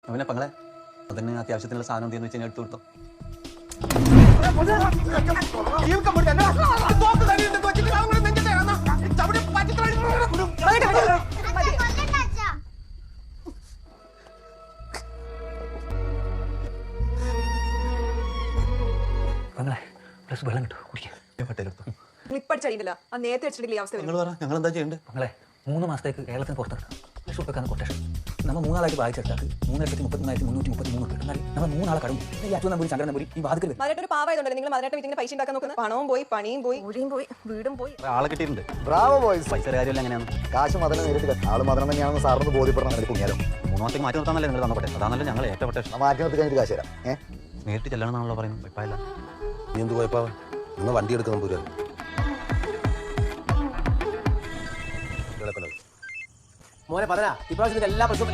അവനെ പങ്ങളെ അതിന് അത്യാവശ്യത്തിനുള്ള സാധനം എന്തെന്ന് വെച്ച് കഴിഞ്ഞാൽ എടുത്തു കൊടുത്തോ. വെള്ളം കിട്ടും കുടിക്കാൻ. ഇപ്പടിച്ചറിയില്ല ആ നേരത്തെ വെച്ചിട്ടില്ല ഈ അവസ്ഥ വരും. നിങ്ങൾ പറ ഞങ്ങൾ എന്താ ചെയ്യേണ്ടത്? മകളെ 3 മാസത്തേക്ക് കേരളത്തിന് പുറത്തിറക്കാം. ലക്ഷം കൊട്ടേഷൻ നമ്മൾ 3 ആളായിട്ട് വായിച്ചെടുത്താൽ 3,33,333 കിട്ടും. എന്നാൽ നമ്മൾ 3 ആളെ കടന്നു ഈ അച്ഛൻ നമ്പൂരി ശങ്കരൻ നമ്പൂരി ഈ വാതിക്കൽ മരട്ട് ഒരു പാവായതുകൊണ്ട് നിങ്ങൾ മരട്ട് വീട്ടിൽ പൈസ ഉണ്ടാക്കാൻ നോക്കുന്നത്. പണവും പോയി, പണിയും പോയി, ഊരിയും പോയി, വീടും പോയി. ആളെ കിട്ടിയിട്ടുണ്ട്. Bravo boys. പൈസ കാര്യമല്ല എങ്ങനെയാണ്? കാശ് മതനെ നേരിട്ട് ആള് മതനം തന്നെയാണെന്ന് സാറിന് ബോധ്യപ്പെടണം. അങ്ങനെ കുഞ്ഞാലോ 3 മാസത്തേക്ക് മാറ്റി നിർത്താനല്ലേ നിങ്ങൾ തന്നോട്ടെ. അതാണല്ലോ ഞങ്ങൾ ഏറ്റവും പ്രശ്നം. മാറ്റി നിർത്തി കഴിഞ്ഞിട്ട് കാശ് തരാം. നേരിട്ട് ചെല്ലണമെന്നാണല്ലോ പറയുന്നത്. കുഴപ്പമില്ല. നീ എന്ത് കുഴപ്പമാവൻ? ഒന്ന് വണ്ടി എടുക്കണം പോരാ. മോനെ പതനാ ഇപ്രാവശ്യത്തിൽ എല്ലാ പ്രശ്നവും